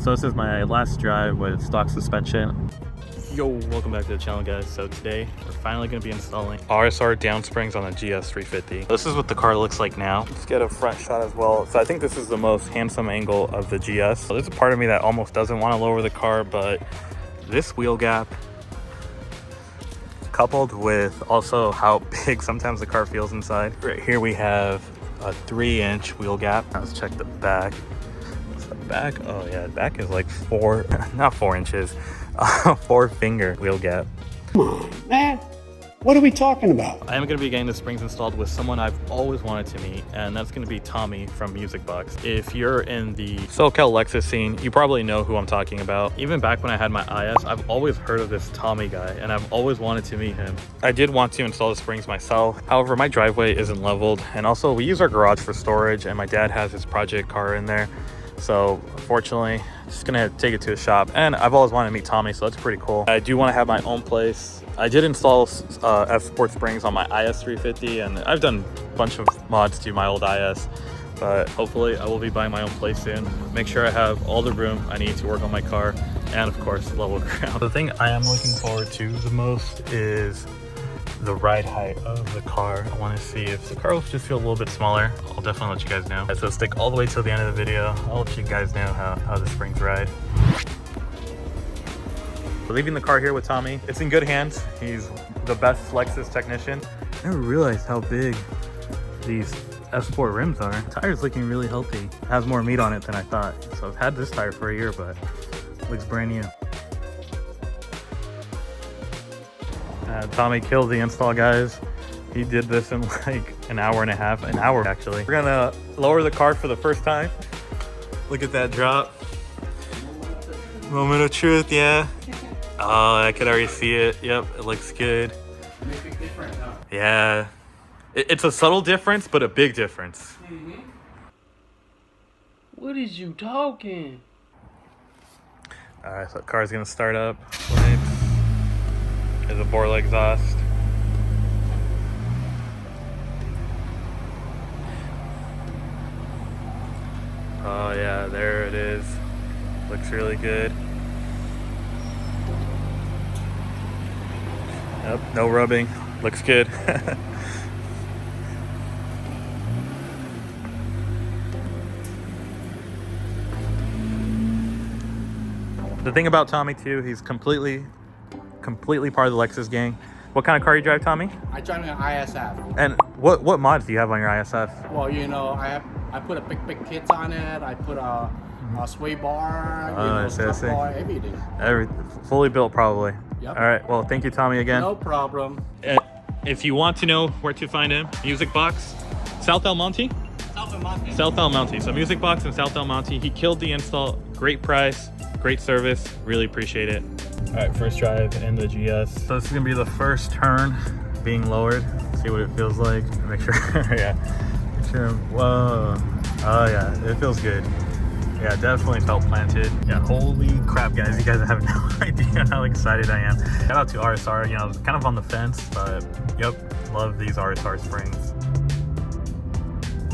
So this is my last drive with stock suspension. Yo, welcome back to the channel, guys. So today we're finally going to be installing RSR down springs on the GS 350. This is what the car looks like now. Let's get a front shot as well. So I think this is the most handsome angle of the GS. So there's a part of me that almost doesn't want to lower the car, but this wheel gap, coupled with also how big sometimes the car feels inside. Right here we have a 3-inch wheel gap. Now let's check the back. What's the back? Oh yeah, the back is like not 4 inches, 4-finger wheel gap. Come on, man. What are we talking about? I am going to be getting the springs installed with someone I've always wanted to meet, and that's going to be Tommy from Music Box. If you're in the SoCal Lexus scene, you probably know who I'm talking about. even back when I had my IS, I've always heard of this Tommy guy, and I've always wanted to meet him. I did want to install the springs myself. However, my driveway isn't leveled, and also we use our garage for storage, and my dad has his project car in there. So unfortunately, just gonna take it to a shop, and I've always wanted to meet Tommy, so that's pretty cool. I do want to have my own place. I did install F Sport springs on my IS 350, and I've done a bunch of mods to my old IS, but Hopefully, I will be buying my own place soon. Make sure I have all the room I need to work on my car, and of course, level ground. the thing I am looking forward to the most is the ride height of the car. I want to see if the car will just feel a little bit smaller. I'll definitely let you guys know. So stick all the way till the end of the video. I'll let you guys know how the springs ride. We're leaving the car here with Tommy. It's in good hands. He's the best Lexus technician. I never realized how big these F Sport rims are. The tire's looking really healthy. It has more meat on it than I thought. So I've had this tire for a year, but it looks brand new. Tommy killed the install, guys. He did this in like an hour and a half, an hour actually. We're gonna lower the car for the first time. Look at that drop. Moment of truth, yeah. Oh, I could already see it. Yep, it looks good. Yeah. It's a subtle difference, but a big difference. What is you talking? All right, so the car's gonna start up. Lights. There's a Borla exhaust. Oh yeah, there it is. Looks really good. Yep, no rubbing. Looks good. The thing about Tommy too, he's completely part of the Lexus gang. What kind of car you drive, Tommy? I drive an ISF. And what mods do you have on your ISF? Well, you know, I put a big kits on it. I put a sway bar, strap bar, everything. Fully built, probably. Yep. All right. Well, thank you, Tommy, again. No problem. If you want to know where to find him, Music Box, South El Monte. South El Monte. So Music Box in South El Monte. He killed the install. Great price, great service. Really appreciate it. All right, first drive in the GS. So this is gonna be the first turn being lowered. See what it feels like. Make sure, yeah. Make sure. Whoa. Oh yeah, it feels good. Yeah, definitely felt planted. Yeah, holy crap, guys. You guys have no idea how excited I am. Shout out to RSR. You know, I was kind of on the fence, but yep, love these RSR springs.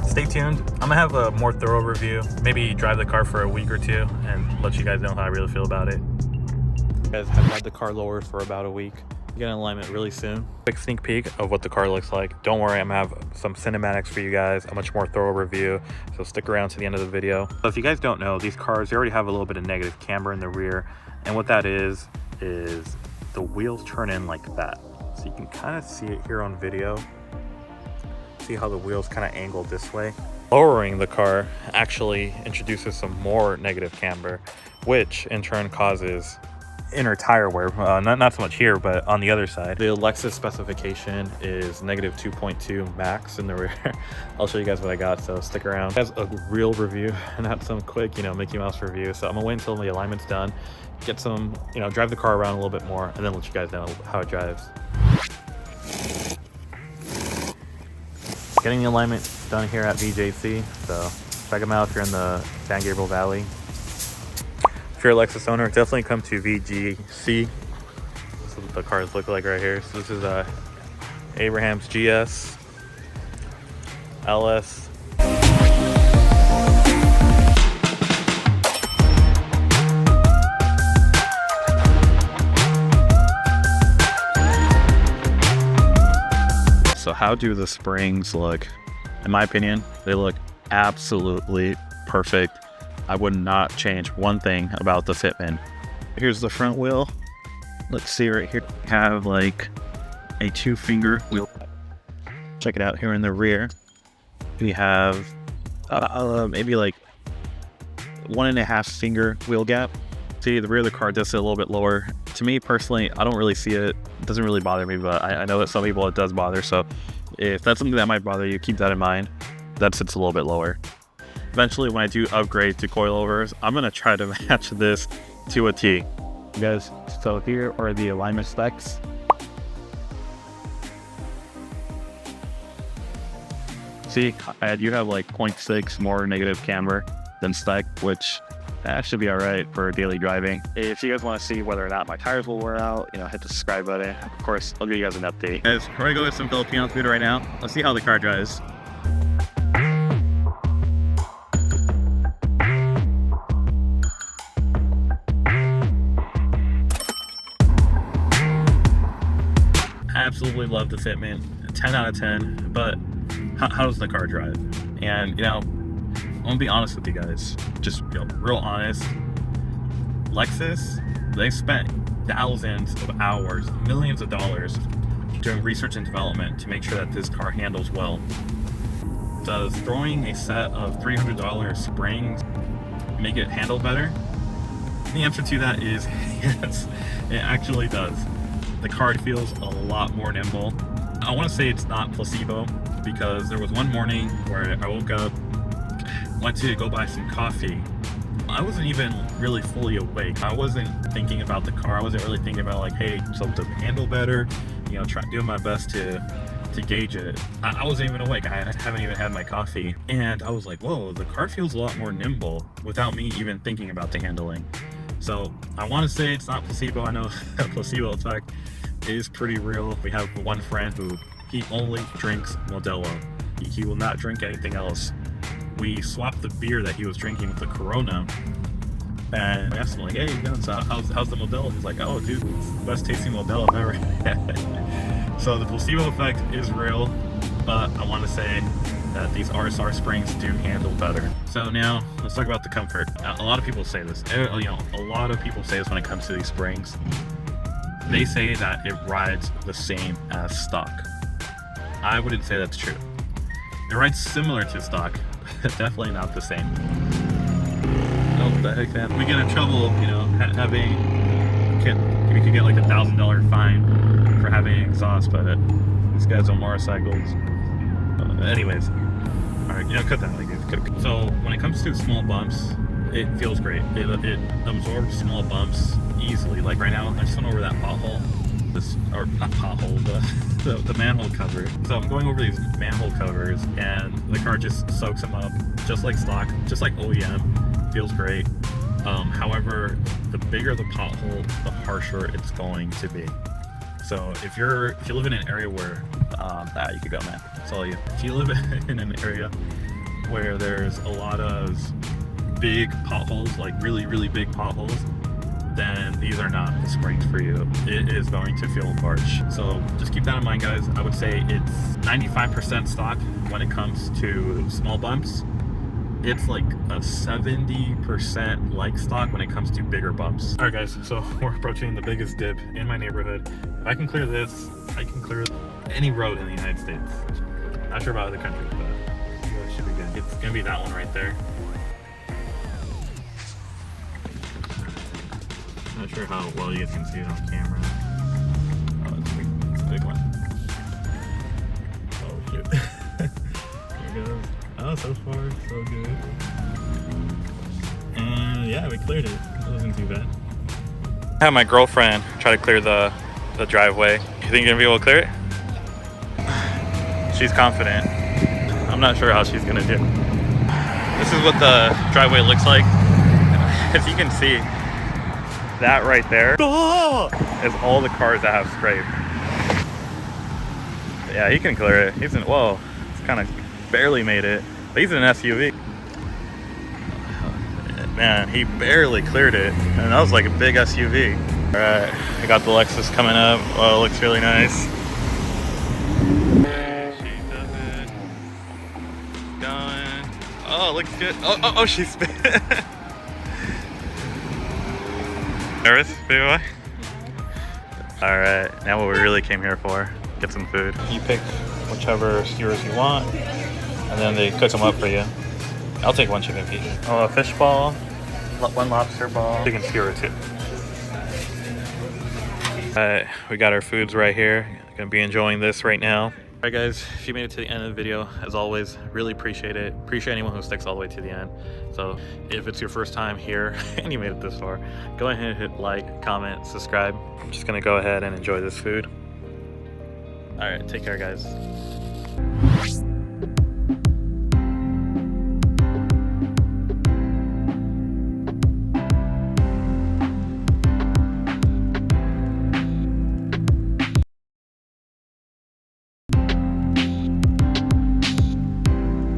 Stay tuned. I'm gonna have a more thorough review. Maybe drive the car for a week or two and let you guys know how I really feel about it. Guys, have had the car lowered for about a week. Get in alignment really soon. Quick sneak peek of what the car looks like. Don't worry, I'm gonna have some cinematics for you guys, a much more thorough review, so stick around to the end of the video. So if you guys don't know, these cars, they already have a little bit of negative camber in the rear, and what that is the wheels turn in like that. So you can kind of see it here on video. See how the wheels kind of angle this way. Lowering the car actually introduces some more negative camber, which in turn causes inner tire wear. Not so much here, but on the other side. The Lexus specification is negative 2.2 max in the rear. I'll show you guys what I got, so stick around. It has a real review, not some quick, Mickey Mouse review. So I'm gonna wait until the alignment's done, get some, drive the car around a little bit more, and then let you guys know how it drives. Getting the alignment done here at VJC, so check them out if you're in the San Gabriel Valley. If you're a Lexus owner, definitely come to VGC. This is what the cars look like right here. So this is Abraham's GS, LS, So how do the springs look? In my opinion, they look absolutely perfect. I would not change one thing about the fitment. Here's the front wheel. Let's see right here. We have like a 2-finger wheel. Check it out here in the rear. We have maybe like 1.5 finger wheel gap. See, the rear of the car does sit a little bit lower. To me personally, I don't really see it. It doesn't really bother me, but I know that some people it does bother. So if that's something that might bother you, keep that in mind. That sits a little bit lower. Eventually, when I do upgrade to coilovers, I'm gonna try to match this to a T. Guys, so here are the alignment specs. See, I do have like 0.6 more negative camber than spec, which that should be all right for daily driving. If you guys want to see whether or not my tires will wear out, you know, hit the subscribe button. Of course, I'll give you guys an update. Guys, we're gonna go with some Filipino food right now. Let's see how the car drives. Absolutely love the fitment, 10 out of 10, but how does the car drive? And you know, I'm gonna be honest with you guys, just real honest. Lexus, they spent thousands of hours, millions of dollars doing research and development to make sure that this car handles well. Does throwing a set of $300 springs make it handle better? The answer to that is yes, it actually does. The car feels a lot more nimble. I want to say it's not placebo, because there was one morning where I woke up, went to go buy some coffee. I wasn't even really fully awake. I wasn't thinking about the car. I wasn't really thinking about like, hey, something to handle better, you know, doing my best to gauge it. I wasn't even awake. I haven't even had my coffee. And I was like, whoa, the car feels a lot more nimble without me even thinking about the handling. So I want to say it's not placebo. I know that placebo effect is pretty real. We have one friend who he only drinks Modelo. He will not drink anything else. We swapped the beer that he was drinking with the Corona, and I asked him like, hey, how's the Modelo? He's like, oh dude, it's the best tasting Modelo I've ever had. So the placebo effect is real, but I want to say that these RSR springs do handle better. So now let's talk about the comfort. A lot of people say this, a lot of people say this when it comes to these springs. They say that it rides the same as stock. I wouldn't say that's true. It rides similar to stock, but definitely not the same. Oh, what the heck, man? We get in trouble, you know, we could get like $1,000 fine for having exhaust, but these guys on motorcycles. Anyways, all right, you know, cut that like this. So when it comes to small bumps, it feels great. It absorbs small bumps easily. Like right now, I just went over that pothole. Or not pothole, the manhole cover. So I'm going over these manhole covers, and the car just soaks them up, just like stock, just like OEM. Feels great. However, the bigger the pothole, the harsher it's going to be. So if you live in an area where you could go, man. That's all you. If you live in an area where there's a lot of big potholes, like really, really big potholes, then these are not the springs for you. It is going to feel harsh. So just keep that in mind, guys. I would say it's 95% stock when it comes to small bumps. It's like a 70% like stock when it comes to bigger bumps. All right, guys, so we're approaching the biggest dip in my neighborhood. If I can clear this, I can clear any road in the United States. Not sure about other countries, but it should be good. It's gonna be that one right there. Not sure how well you guys can see it on camera. Oh, it's a big one. Oh, shoot. There it goes. Oh, so far, so good. And yeah, we cleared it. It wasn't too bad. I have my girlfriend try to clear the driveway. You think you're gonna be able to clear it? She's confident. I'm not sure how she's gonna do. This is what the driveway looks like. As you can see, that right there is all the cars that have scrape. Yeah, he can clear it. He's kind of barely made it, but he's in an SUV. Man, he barely cleared it, and that was like a big SUV. All right, I got the Lexus coming up. Oh, it looks really nice. looks good. Oh, she spit. Nervous, baby boy? All right, now what we really came here for, get some food. You pick whichever skewers you want, and then they cook them up for you. I'll take one chicken feet. Oh, a fish ball, one lobster ball, chicken skewer too. All right, we got our foods right here. Gonna be enjoying this right now. All right guys, if you made it to the end of the video, as always, really appreciate it. Appreciate anyone who sticks all the way to the end. So if it's your first time here and you made it this far, go ahead and hit like, comment, subscribe. I'm just gonna go ahead and enjoy this food. All right, take care guys.